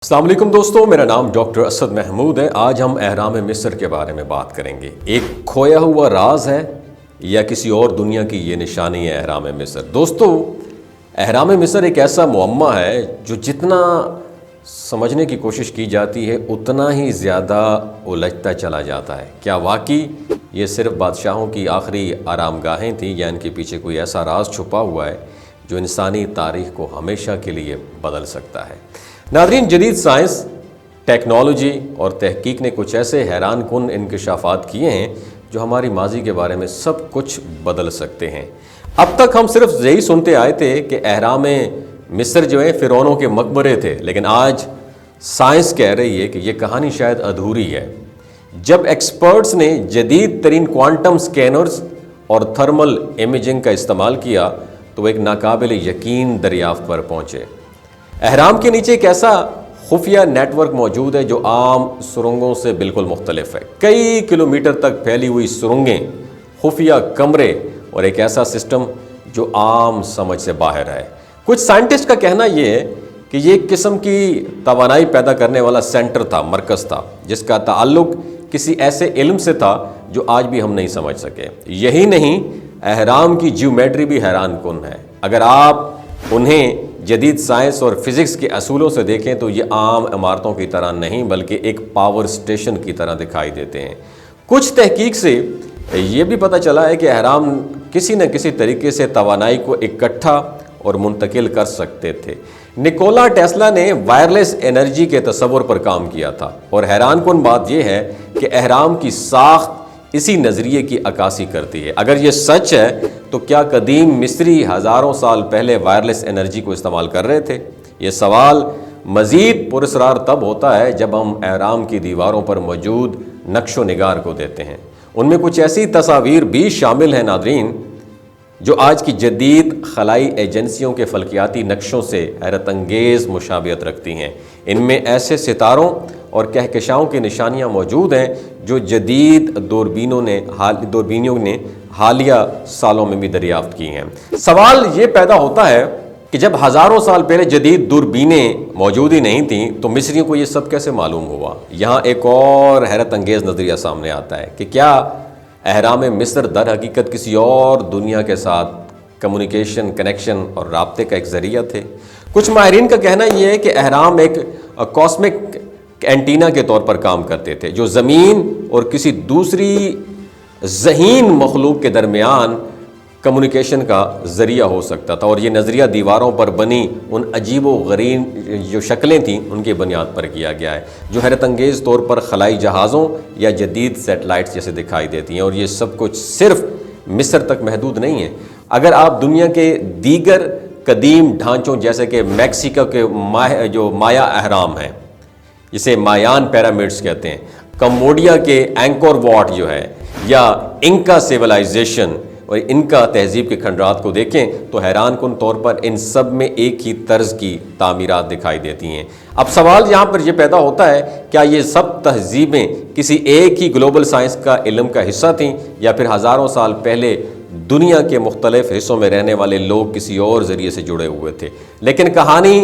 अस्सलाम वालेकुम दोस्तों, मेरा नाम डॉक्टर असद महमूद है। आज हम अहराम मिस्र के बारे में बात करेंगे। एक खोया हुआ राज है या किसी और दुनिया की ये निशानी है अहराम मिस्र। दोस्तों, अहराम मिस्र एक ऐसा मुअम्मा है जो जितना समझने की कोशिश की जाती है उतना ही ज़्यादा उलझता चला जाता है। क्या वाकई ये सिर्फ बादशाहों की आखिरी आरामगाहें थीं या इनके पीछे कोई ऐसा राज छुपा हुआ है जो इंसानी तारीख़ को हमेशा के लिए बदल सकता है? नाज़रीन, जदीद साइंस, टेक्नोलॉजी और तहकीक ने कुछ ऐसे हैरान कुन इंकशाफात किए हैं जो हमारी माजी के बारे में सब कुछ बदल सकते हैं। अब तक हम सिर्फ यही सुनते आए थे कि अहराम मिस्र जो है फ़िरौनों के मकबरे थे, लेकिन आज साइंस कह रही है कि ये कहानी शायद अधूरी है। जब एक्सपर्ट्स ने जदीद तरीन क्वांटम स्कैनर्स और थर्मल इमेजिंग का इस्तेमाल किया तो एक नाकाबिल यकीन दरियाफ्त पर पहुँचे। अहराम के नीचे एक ऐसा खुफिया नेटवर्क मौजूद है जो आम सुरंगों से बिल्कुल मुख्तलिफ है। कई किलोमीटर तक फैली हुई सुरंगें, खुफिया कमरे और एक ऐसा सिस्टम जो आम समझ से बाहर है। कुछ साइंटिस्ट का कहना यह है कि ये एक किस्म की तवानाई पैदा करने वाला सेंटर था, मरकज़ था, जिसका ताल्लुक किसी ऐसे इल्म से था जो आज भी हम नहीं समझ सके। यही नहीं, अहराम की ज्योमेट्री भी हैरान कुन है। अगर आप उन्हें जदीद साइंस और फिज़िक्स के असूलों से देखें तो ये आम इमारतों की तरह नहीं बल्कि एक पावर स्टेशन की तरह दिखाई देते हैं। कुछ तहकीक से ये भी पता चला है कि अहराम किसी न किसी तरीके से तवानाई को इकट्ठा और मुंतकिल कर सकते थे। निकोला टेस्ला ने वायरलेस एनर्जी के तस्वुर पर काम किया था और हैरान कुन बात यह है कि अहराम की साख्त इसी नज़रिए की अक्कासी करती है। अगर ये सच है तो क्या कदीम मिस्री हज़ारों साल पहले वायरलेस एनर्जी को इस्तेमाल कर रहे थे? ये सवाल मज़ीद पुरस्रार तब होता है जब हम अहराम की दीवारों पर मौजूद नक्शो निगार को देते हैं। उनमें कुछ ऐसी तस्वीर भी शामिल हैं नादरीन जो आज की जदीद खलाई एजेंसियों के फल्कियाती नक्शों से हैरत अंगेज़ मुशाबियत रखती हैं। इनमें ऐसे सितारों और कहकशाओं की निशानियां मौजूद हैं जो जदीद दूरबीनों ने हालिया सालों में भी दरियाफ्त की हैं। सवाल ये पैदा होता है कि जब हज़ारों साल पहले जदीद दूरबीनें मौजूद ही नहीं थीं तो मिस्रियों को ये सब कैसे मालूम हुआ? यहाँ एक और हैरत अंगेज़ नज़रिया सामने आता है कि क्या अहराम मिस्र दर हकीकत किसी और दुनिया के साथ कम्युनिकेशन, कनेक्शन और राब्ते का एक ज़रिया थे? कुछ माहिरीन का कहना यह है कि अहराम एक कॉस्मिक एंटीना के तौर पर काम करते थे जो ज़मीन और किसी दूसरी ज़हीन मखलूक के दरमियान कम्युनिकेशन का ज़रिया हो सकता था। और ये नज़रिया दीवारों पर बनी उन अजीब व गरीब जो शक्लें थीं उनकी बुनियाद पर किया गया है जो हैरत अंगेज़ तौर पर खलाई जहाज़ों या जदीद सेटेलाइट्स जैसे दिखाई देती हैं। और ये सब कुछ सिर्फ मिस्र तक महदूद नहीं है। अगर आप दुनिया के दीगर कदीम ढांचों जैसे कि मैक्सिको के जो माया अहराम हैं जिसे मायान पिरामिड्स कहते हैं, कम्बोडिया के एंकोर वॉट जो है, या इंका सिविलाइजेशन और इनका तहजीब के खंडरात को देखें तो हैरान कुन तौर पर इन सब में एक ही तर्ज की तामीरात दिखाई देती हैं। अब सवाल यहाँ पर यह पैदा होता है, क्या ये सब तहजीबें किसी एक ही ग्लोबल साइंस का इल्म का हिस्सा थीं या फिर हज़ारों साल पहले दुनिया के मुख्तलिफ हिस्सों में रहने वाले लोग किसी और ज़रिए से जुड़े हुए थे? लेकिन कहानी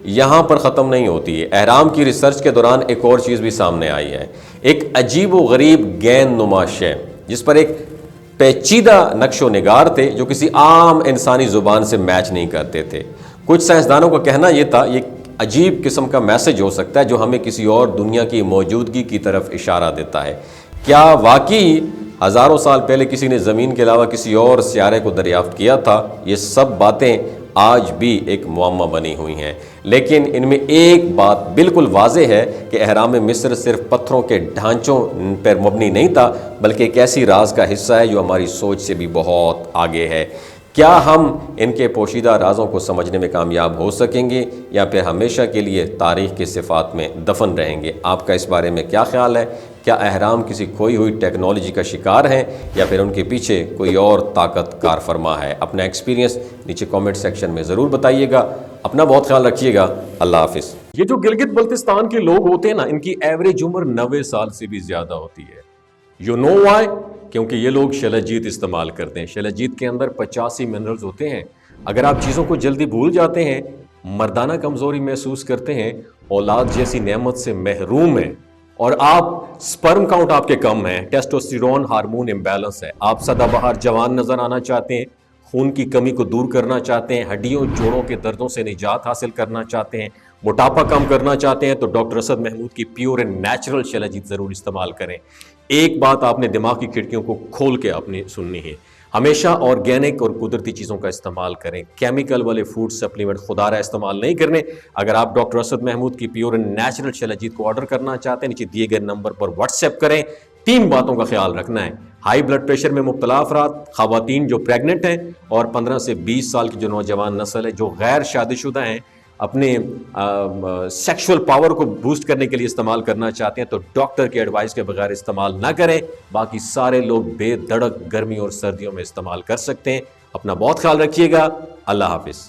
यहाँ पर ख़त्म नहीं होती है। अहराम की रिसर्च के दौरान एक और चीज़ भी सामने आई है। एक अजीब व गरीब गेंद नुमा शे जिस पर एक पेचीदा नक्शो निगार थे जो किसी आम इंसानी ज़ुबान से मैच नहीं करते थे। कुछ साइंसदानों का कहना यह था ये अजीब किस्म का मैसेज हो सकता है जो हमें किसी और दुनिया की मौजूदगी की तरफ इशारा देता है। क्या वाकई हज़ारों साल पहले किसी ने ज़मीन के अलावा किसी और सियारे को दरियाफ्त किया था? ये सब बातें आज भी एक मुअम्मा बनी हुई हैं, लेकिन इनमें एक बात बिल्कुल वाज़ेह है कि अहराम मिस्र सिर्फ पत्थरों के ढांचों पर मबनी नहीं था बल्कि एक ऐसी राज का हिस्सा है जो हमारी सोच से भी बहुत आगे है। क्या हम इनके पोशीदा राजों को समझने में कामयाब हो सकेंगे या फिर हमेशा के लिए तारीख़ के सिफ़ात में दफन रहेंगे? आपका इस बारे में क्या ख्याल है? क्या अहराम किसी खोई हुई टेक्नोलॉजी का शिकार हैं या फिर उनके पीछे कोई और ताकत कार फरमा है? अपना एक्सपीरियंस नीचे कमेंट सेक्शन में ज़रूर बताइएगा। अपना बहुत ख्याल रखिएगा। अल्लाह हाफिज़। ये जो गिलगित बल्तिस्तान के लोग होते हैं ना, इनकी एवरेज उम्र 90 साल से भी ज़्यादा होती है। You know why? क्योंकि ये लोग शलजीत इस्तेमाल करते हैं। शलजीत के अंदर 85 मिनरल्स होते हैं। अगर आप चीज़ों को जल्दी भूल जाते हैं, मर्दाना कमज़ोरी महसूस करते हैं اولاد جیسی نعمت سے محروم ہیں اور آپ سپرم کاؤنٹ آپ کے کم ہیں، ٹیسٹوسٹیرون ہارمون امبیلنس ہے، آپ سدا بہار جوان نظر آنا چاہتے ہیں، خون کی کمی کو دور کرنا چاہتے ہیں، ہڈیوں جوڑوں کے دردوں سے نجات حاصل کرنا چاہتے ہیں، موٹاپا کم کرنا چاہتے ہیں، تو ڈاکٹر اسد محمود کی پیور اینڈ نیچرل شیلاجیت ضرور استعمال کریں۔ ایک بات آپ نے دماغ کی کھڑکیوں کو کھول کے اپنی سننی ہے، ہمیشہ آرگینک اور قدرتی چیزوں کا استعمال کریں، کیمیکل والے فوڈ سپلیمنٹ خدا رہا استعمال نہیں کرنے۔ اگر آپ ڈاکٹر اسد محمود کی پیور اینڈ نیچرل شیلاجیت کو آرڈر کرنا چاہتے ہیں، نیچے دیے گئے نمبر پر واٹس ایپ کریں۔ 3 باتوں کا خیال رکھنا ہے: ہائی بلڈ پریشر میں مبتلا افراد، خواتین جو پریگننٹ ہیں، اور 15 سے 20 سال کی جو نوجوان نسل ہے جو غیر شادی شدہ ہیں، اپنے سیکشول پاور کو بوسٹ کرنے کے لیے استعمال کرنا چاہتے ہیں تو ڈاکٹر کے ایڈوائس کے بغیر استعمال نہ کریں۔ باقی سارے لوگ بے دھڑک گرمی اور سردیوں میں استعمال کر سکتے ہیں۔ اپنا بہت خیال رکھیے گا۔ اللہ حافظ۔